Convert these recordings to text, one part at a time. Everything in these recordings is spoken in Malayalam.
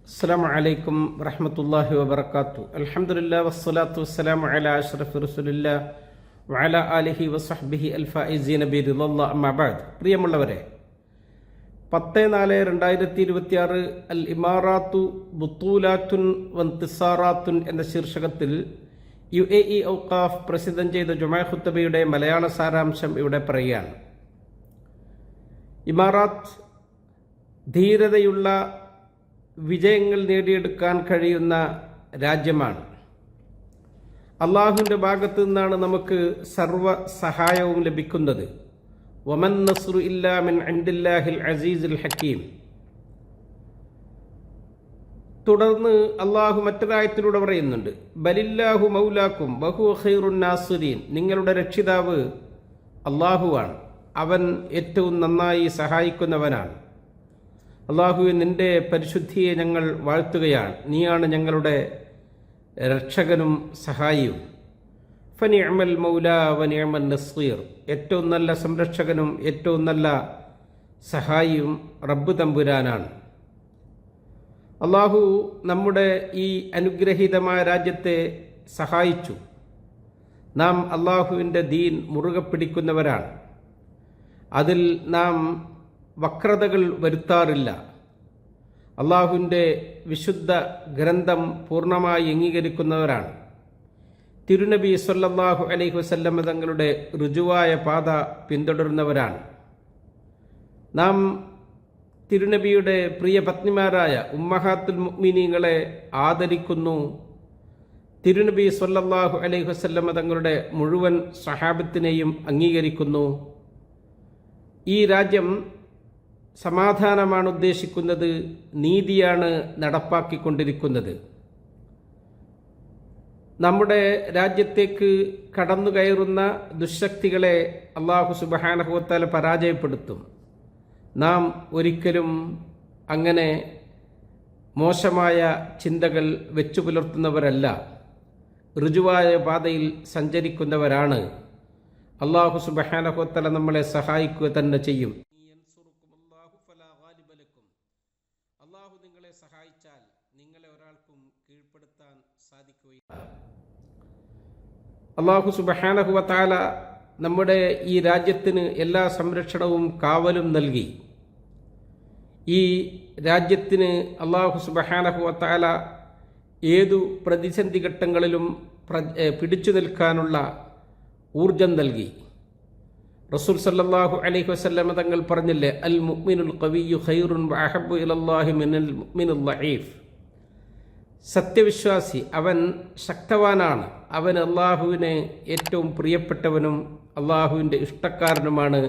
അസ്സലാമു അലൈക്കും വറഹ്മത്തുള്ളാഹി വബറകാതുഹു. അൽഹംദുലില്ലാഹി വസ്സലാത്തു വസ്സലാമു അലാ അഷ്റഫി റസൂലില്ലാഹി വഅലാ ആലിഹി വസഹ്ബിഹി അൽഫായിസീന ബിറിളല്ലാഹി അമ്മാ ബഅദ്. പ്രിയമുള്ളവരെ, 10/4/2026 അൽ ഇമാറാത്തു ബുത്തൂലാത്തുൻ വൻതിസാറാത്തുൻ എന്ന ശീർഷകത്തിൽ UAE ഔഖാഫ് പ്രസിദ്ധം ചെയ്ത ജുമാ ഖുത്ബയുടെ മലയാള സാരാംശം ഇവിടെ പറയുകയാണ്. ഇമാറാത്ത് ധീരതയുള്ള വിജയങ്ങൾ നേടിയെടുക്കാൻ കഴിയുന്ന രാജ്യമാണ്. അള്ളാഹുവിൻ്റെ ഭാഗത്തു നിന്നാണ് നമുക്ക് സർവ സഹായവും ലഭിക്കുന്നത്. വമൻ നസ്റു ഇല്ലാ മിൻ ഇൻദില്ലാഹിൽ അസീസിൽ ഹക്കീം. തുടർന്ന് അള്ളാഹു മറ്റൊരായത്തിലൂടെ പറയുന്നുണ്ട്, ബലില്ലാഹു മൗലാക്കും വഹുവ ഖൈറുൻ നാസിരീൻ. നിങ്ങളുടെ രക്ഷിതാവ് അള്ളാഹുവാണ്, അവൻ ഏറ്റവും നന്നായി സഹായിക്കുന്നവനാണ്. അള്ളാഹുവെ, നിന്റെ പരിശുദ്ധിയെ ഞങ്ങൾ വാഴ്ത്തുകയാണ്, നീയാണ് ഞങ്ങളുടെ രക്ഷകനും സഹായിയും. ഫനിഅമൽ മൗലാ വനിഅമൻ നസ്റീർ. ഏറ്റവും നല്ല സംരക്ഷകനും ഏറ്റവും നല്ല സഹായിയും റബ്ബ് തമ്പുരാനാണ്. അള്ളാഹു നമ്മുടെ ഈ അനുഗ്രഹീതമായ രാജ്യത്തെ സഹായിച്ചു. നാം അള്ളാഹുവിൻ്റെ ദീൻ മുറുകെ പിടിക്കുന്നവരാണ്. അതിൽ നാം വക്രതകൾ വരുത്താറില്ല. അള്ളാഹുവിൻ്റെ വിശുദ്ധ ഗ്രന്ഥം പൂർണ്ണമായി അംഗീകരിക്കുന്നവരാണ്. തിരുനബി സല്ലല്ലാഹു അലൈഹി വസല്ലം തങ്ങളുടെ ഋജുവായ പാത പിന്തുടരുന്നവരാണ്. നാം തിരുനബിയുടെ പ്രിയ പത്നിമാരായ ഉമ്മഹാത്തുൽ മുഅ്മിനീങ്ങളെ ആദരിക്കുന്നു. തിരുനബി സല്ലല്ലാഹു അലൈഹി വസല്ലം തങ്ങളുടെ മുഴുവൻ സ്വഹാബത്തിനെയും അംഗീകരിക്കുന്നു. ഈ രാജ്യം സമാധാനമാണ് ഉദ്ദേശിക്കുന്നത്, നീതിയാണ് നടപ്പാക്കിക്കൊണ്ടിരിക്കുന്നത്. നമ്മുടെ രാജ്യത്തേക്ക് കടന്നു കയറുന്ന ദുശക്തികളെ അല്ലാഹു സുബ്ഹാനഹു വ തആല പരാജയപ്പെടുത്തും. നാം ഒരിക്കലും അങ്ങനെ മോശമായ ചിന്തകൾ വെച്ചു പുലർത്തുന്നവരല്ല, ഋജുവായ പാതയിൽ സഞ്ചരിക്കുന്നവരാണ്. അല്ലാഹു സുബ്ഹാനഹു വ തആല നമ്മളെ സഹായിക്കുക തന്നെ ചെയ്യും. അല്ലാഹു നിങ്ങളെ സഹായിച്ചാൽ നിങ്ങളെ ഒരാൾക്കും കീഴ്പ്പെടുത്താൻ സാധിക്കുകയില്ല. അല്ലാഹു സുബ്ഹാനഹു വ തആല നമ്മുടെ ഈ രാജ്യത്തിന് എല്ലാ സംരക്ഷണവും കാവലും നൽകി. ഈ രാജ്യത്തിന് അല്ലാഹു സുബ്ഹാനഹു വ തആല ഏതു പ്രതിസന്ധി ഘട്ടങ്ങളിലും പിടിച്ചു നിൽക്കാനുള്ള ഊർജം നൽകി. റസൂൽ സല്ലല്ലാഹു അലൈഹി വസല്ലം തങ്ങൾ പറഞ്ഞില്ലേ, അൽ മുഅ്മിനുൽ ഖവിയ്യു ഖൈറുൻ വഅഹബ്ബു ഇലല്ലാഹി മിനൽ മുഅ്മിനിൽ ദഈഫ്. സത്യവിശ്വാസി അവൻ ശക്തവാനാണ്, അവൻ അള്ളാഹുവിനെ ഏറ്റവും പ്രിയപ്പെട്ടവനും അള്ളാഹുവിൻ്റെ ഇഷ്ടക്കാരനുമാണ്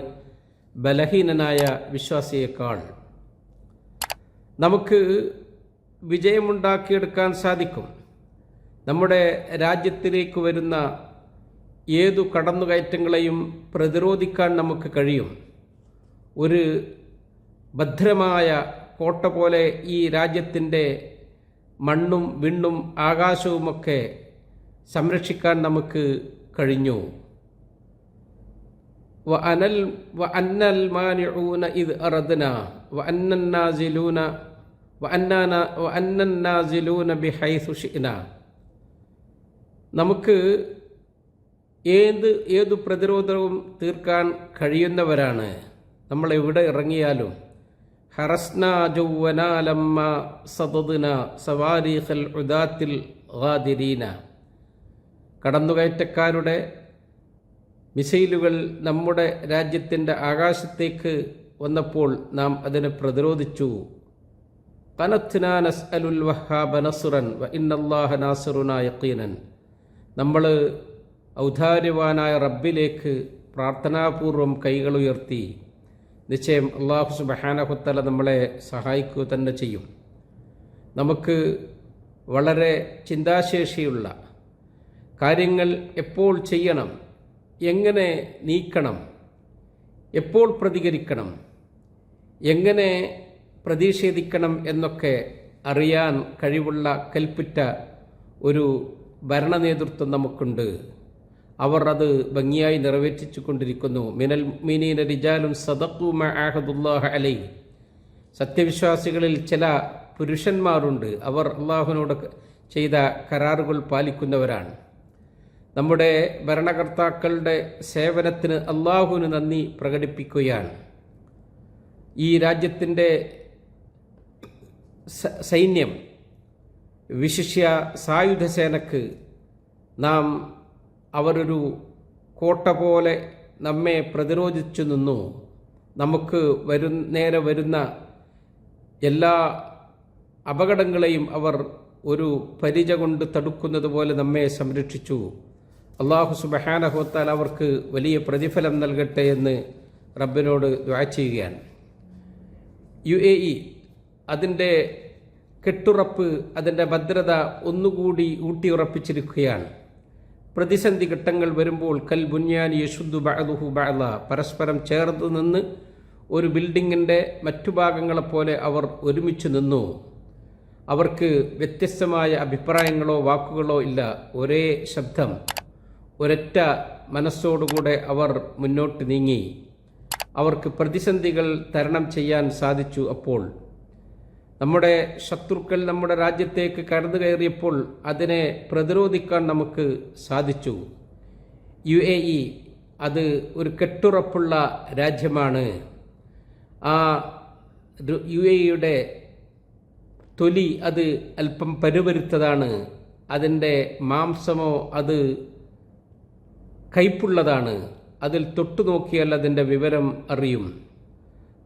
ബലഹീനനായ വിശ്വാസിയേക്കാൾ. നമുക്ക് വിജയമുണ്ടാക്കിയെടുക്കാൻ സാധിക്കും. നമ്മുടെ രാജ്യത്തിലേക്ക് വരുന്ന ഏതു കടന്നുകയറ്റങ്ങളെയും പ്രതിരോധിക്കാൻ നമുക്ക് കഴിയും. ഒരു ഭദ്രമായ കോട്ട പോലെ ഈ രാജ്യത്തിൻ്റെ മണ്ണും വിണ്ണും ആകാശവുമൊക്കെ സംരക്ഷിക്കാൻ നമുക്ക് കഴിഞ്ഞു. വഅന്നൽ മാനിഊന ഇദ് അറദ്നാ വഅന്നൻ നാസിലൂന ബിഹൈസു ശിഅ്നാ. നമുക്ക് ഏതു പ്രതിരോധവും തീർക്കാൻ കഴിയുന്നവരാണ്. നമ്മൾ എവിടെ ഇറങ്ങിയാലും ഹറസ്നാ ജൗവനാ ലമ്മ സദദ്നാ സവാരീഖൽ ഉദാത്തിൽ ഗാദിരീന. കടന്നുകയറ്റക്കാരുടെ മിസൈലുകൾ നമ്മുടെ രാജ്യത്തിൻ്റെ ആകാശത്തേക്ക് വന്നപ്പോൾ നാം അതിനെ പ്രതിരോധിച്ചു. ഖനത്നാ നസ്അലുൽ വഹാബ നസ്റൻ വ ഇന്നല്ലാഹ നാസിറുനാ യഖീനൻ. നമ്മൾ ഔദാര്യവാനായ റബ്ബിലേക്ക് പ്രാർത്ഥനാപൂർവം കൈകൾ ഉയർത്തി. നിശ്ചയം അല്ലാഹു സുബ്ഹാനഹു വ തആല നമ്മളെ സഹായിക്കുക തന്നെ ചെയ്യും. നമുക്ക് വളരെ ചിന്താശേഷിയുള്ള കാര്യങ്ങൾ എപ്പോൾ ചെയ്യണം, എങ്ങനെ നീക്കണം, എപ്പോൾ പ്രതികരിക്കണം, എങ്ങനെ പ്രതിഷേധിക്കണം എന്നൊക്കെ അറിയാൻ കഴിവുള്ള കൽപ്പറ്റ ഒരു ഭരണ നേതൃത്വം നമുക്കുണ്ട്. അവർ അത് ഭംഗിയായി നിറവേറ്റിച്ചു കൊണ്ടിരിക്കുന്നു. മിനൽ മുഅ്മിനീന റിജാലുൻ സദഖൂ മാ ആഹദുല്ലാഹ അലൈഹി. സത്യവിശ്വാസികളിൽ ചില പുരുഷന്മാരുണ്ട്. അവർ അള്ളാഹുവിനോട് ചെയ്ത കരാറുകൾ പാലിക്കുന്നവരാണ്. നമ്മുടെ ഭരണകർത്താക്കളുടെ സേവനത്തിന് അള്ളാഹുവിന് നന്ദി പ്രകടിപ്പിക്കുകയാണ്. ഈ രാജ്യത്തിൻ്റെ സൈന്യം, വിശിഷ്യ സായുധ സേനക്ക് നാം അവരൊരു കോട്ട പോലെ നമ്മെ പ്രതിരോധിച്ചു നിന്നു. നമുക്ക് നേരെ വരുന്ന എല്ലാ അപകടങ്ങളെയും അവർ ഒരു പരിച കൊണ്ട് തടുക്കുന്നത് പോലെ നമ്മെ സംരക്ഷിച്ചു. അല്ലാഹു സുബ്ഹാനഹു വ തആല അവർക്ക് വലിയ പ്രതിഫലം നൽകട്ടെ എന്ന് റബ്ബിനോട് ദുആ ചെയ്യുകയാണ്. UAE അതിൻ്റെ കെട്ടുറപ്പ്, അതിൻ്റെ ഭദ്രത ഒന്നുകൂടി ഊട്ടിയുറപ്പിച്ചിരിക്കുകയാണ്. പ്രതിസന്ധി ഘട്ടങ്ങൾ വരുമ്പോൾ കൽ ബുന്യാനി യശുദ്ദു ബഅദുഹു ബഅദ, പരസ്പരം ചേർന്ന് നിന്ന് ഒരു ബിൽഡിങ്ങിൻ്റെ മറ്റു ഭാഗങ്ങളെപ്പോലെ അവർ ഒരുമിച്ച് നിന്നു. അവർക്ക് വ്യത്യസ്തമായ അഭിപ്രായങ്ങളോ വാക്കുകളോ ഇല്ല. ഒരേ ശബ്ദം, ഒരൊറ്റ മനസ്സോടുകൂടെ അവർ മുന്നോട്ട് നീങ്ങി. അവർക്ക് പ്രതിസന്ധികൾ തരണം ചെയ്യാൻ സാധിച്ചു. അപ്പോൾ നമ്മുടെ ശത്രുക്കൾ നമ്മുടെ രാജ്യത്തേക്ക് കടന്നു കയറിയപ്പോൾ അതിനെ പ്രതിരോധിക്കാൻ നമുക്ക് സാധിച്ചു. UAE അത് ഒരു കെട്ടുറപ്പുള്ള രാജ്യമാണ്. ആ UAEയുടെ തൊലി അത് അല്പം പരുപരുത്തതാണ്. അതിൻ്റെ മാംസമോ അത് കയ്പുള്ളതാണ്. അതിൽ തൊട്ടു നോക്കിയാൽ അതിൻ്റെ വിവരം അറിയും.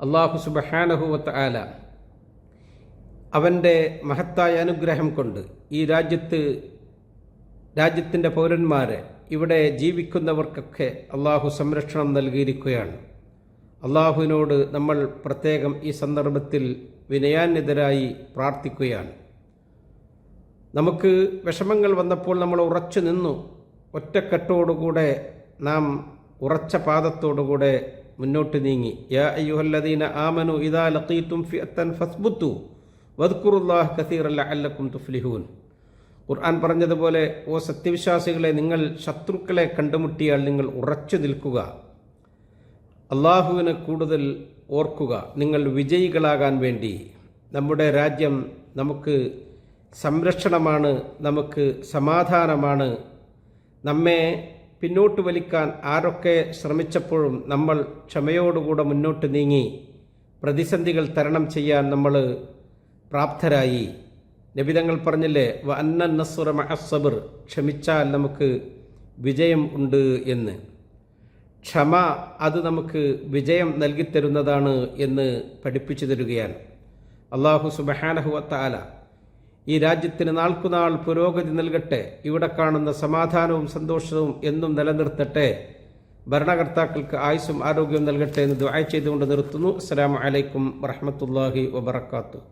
അല്ലാഹു സുബ്ഹാനഹു വ തആല അവൻ്റെ മഹത്തായ അനുഗ്രഹം കൊണ്ട് ഈ രാജ്യത്തിൻ്റെ പൗരന്മാരെ, ഇവിടെ ജീവിക്കുന്നവർക്കൊക്കെ അള്ളാഹു സംരക്ഷണം നൽകിയിരിക്കുകയാണ്. അള്ളാഹുവിനോട് നമ്മൾ പ്രത്യേകം ഈ സന്ദർഭത്തിൽ വിനയാന്വിതരായി പ്രാർത്ഥിക്കുകയാണ്. നമുക്ക് വിഷമങ്ങൾ വന്നപ്പോൾ നമ്മൾ ഉറച്ചു നിന്നു. ഒറ്റക്കെട്ടോടുകൂടെ നാം ഉറച്ച പാദത്തോടുകൂടെ മുന്നോട്ട് നീങ്ങി. യാ അയ്യുഹല്ലദീന ആമനു ഇദാ ലഖീതും ഫിഅത്തൻ ഫസ്ബുതു വദ്കുറുല്ലാഹ കസീറൻ ലഅല്ലക്കും തുഫ്ലിഹൂൻ. ഖുർആൻ പറഞ്ഞതുപോലെ, ഓ സത്യവിശ്വാസികളെ, നിങ്ങൾ ശത്രുക്കളെ കണ്ടുമുട്ടിയാൽ നിങ്ങൾ ഉറച്ചു നിൽക്കുക, അള്ളാഹുവിനെ കൂടുതൽ ഓർക്കുക, നിങ്ങൾ വിജയികളാകാൻ വേണ്ടി. നമ്മുടെ രാജ്യം നമുക്ക് സംരക്ഷണമാണ്, നമുക്ക് സമാധാനമാണ്. നമ്മെ പിന്നോട്ട് വലിക്കാൻ ആരൊക്കെ ശ്രമിച്ചപ്പോഴും നമ്മൾ ക്ഷമയോടുകൂടെ മുന്നോട്ട് നീങ്ങി പ്രതിസന്ധികൾ തരണം ചെയ്യാൻ നമ്മൾ പ്രാപ്തരായി. നബിതങ്ങൾ പറഞ്ഞില്ലേ, വ അന്നൻ നസ്റ മഅസ്സബ്ർ, ക്ഷമിച്ചാൽ നമുക്ക് വിജയം ഉണ്ട് എന്ന്. ക്ഷമ അത് നമുക്ക് വിജയം നൽകിത്തരുന്നതാണ് എന്ന് പഠിപ്പിച്ചു തരികയാണ്. അല്ലാഹു സുബ്ഹാനഹു വ തആല ഈ രാജ്യത്തിന് നാൾക്കുനാൾ പുരോഗതി നൽകട്ടെ. ഇവിടെ കാണുന്ന സമാധാനവും സന്തോഷവും എന്നും നിലനിർത്തട്ടെ. ഭരണകർത്താക്കൾക്ക് ആയുസ്സും ആരോഗ്യവും നൽകട്ടെ എന്ന് ദുആ ചെയ്തുകൊണ്ട് നിർത്തുന്നു. അസ്സലാമു അലൈക്കും വറഹ്മത്തുള്ളാഹി വബറകാതുഹു.